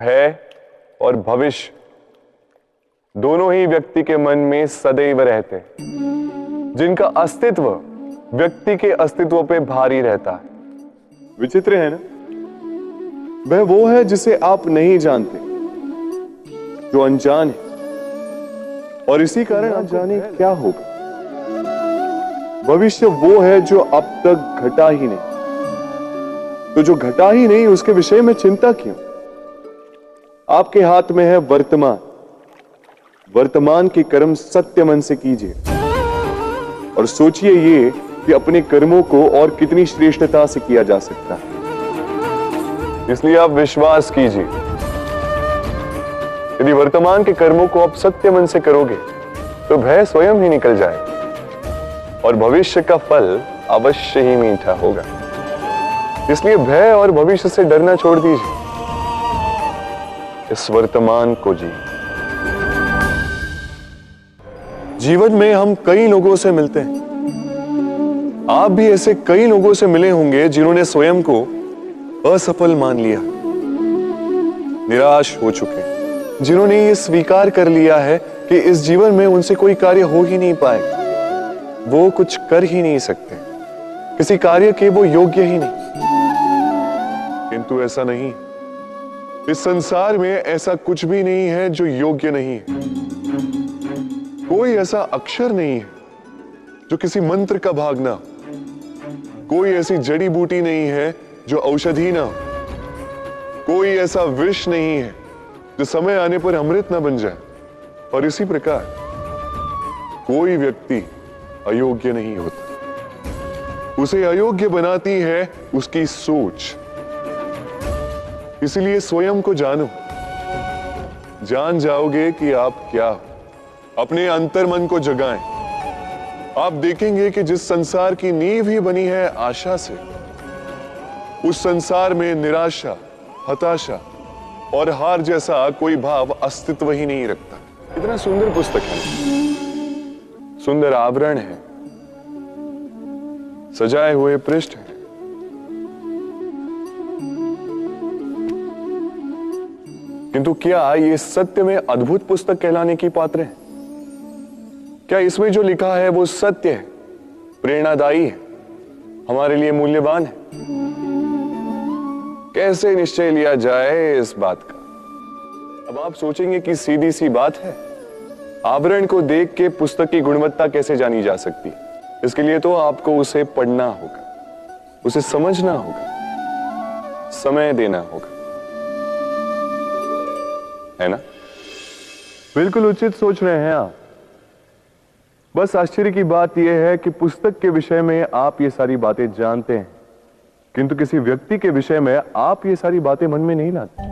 भय और भविष्य दोनों ही व्यक्ति के मन में सदैव रहते हैं, जिनका अस्तित्व व्यक्ति के अस्तित्व पे भारी रहता है। विचित्र है ना? वह वो है जिसे आप नहीं जानते, जो अनजान है, और इसी कारण आप जाने क्या होगा। भविष्य वो है जो अब तक घटा ही नहीं, तो जो घटा ही नहीं उसके विषय में चिंता क्यों? आपके हाथ में है वर्तमान। वर्तमान के कर्म सत्य मन से कीजिए और सोचिए ये कि अपने कर्मों को और कितनी श्रेष्ठता से किया जा सकता है। इसलिए आप विश्वास कीजिए, यदि वर्तमान के कर्मों को आप सत्य मन से करोगे तो भय स्वयं ही निकल जाएगा और भविष्य का फल अवश्य ही मीठा होगा। इसलिए भय और भविष्य से डरना छोड़ दीजिए, इस वर्तमान को जी। जीवन में हम कई लोगों से मिलते हैं। आप भी ऐसे कई लोगों से मिले होंगे जिन्होंने स्वयं को असफल मान लिया, निराश हो चुके, जिन्होंने ये स्वीकार कर लिया है कि इस जीवन में उनसे कोई कार्य हो ही नहीं पाएगा, वो कुछ कर ही नहीं सकते, किसी कार्य के वो योग्य ही नहीं। किंतु ऐसा नहीं, इस संसार में ऐसा कुछ भी नहीं है जो योग्य नहीं है। कोई ऐसा अक्षर नहीं है जो किसी मंत्र का भाग ना हो, कोई ऐसी जड़ी बूटी नहीं है जो औषधि ना हो, कोई ऐसा विष नहीं है जो समय आने पर अमृत ना बन जाए। और इसी प्रकार कोई व्यक्ति अयोग्य नहीं होता, उसे अयोग्य बनाती है उसकी सोच। इसलिए स्वयं को जानो, जान जाओगे कि आप क्या हो। अपने अंतर मन को जगाएं। आप देखेंगे कि जिस संसार की नींव ही बनी है आशा से, उस संसार में निराशा, हताशा और हार जैसा कोई भाव अस्तित्व ही नहीं रखता। इतना सुंदर पुस्तक है, सुंदर आवरण है, सजाए हुए पृष्ठ है, किंतु क्या ये सत्य में अद्भुत पुस्तक कहलाने की पात्र है? क्या इसमें जो लिखा है वो सत्य है, प्रेरणादायी है, हमारे लिए मूल्यवान है? कैसे निश्चय लिया जाए इस बात का? अब आप सोचेंगे कि सीधी सी बात है, आवरण को देख के पुस्तक की गुणवत्ता कैसे जानी जा सकती? इसके लिए तो आपको उसे पढ़ना होगा, उसे समझना होगा, समय देना होगा, है ना? बिल्कुल उचित सोच रहे हैं आप। बस आश्चर्य की बात यह है कि पुस्तक के विषय में आप ये सारी बातें जानते हैं, किंतु किसी व्यक्ति के विषय में आप ये सारी बातें मन में नहीं लाते।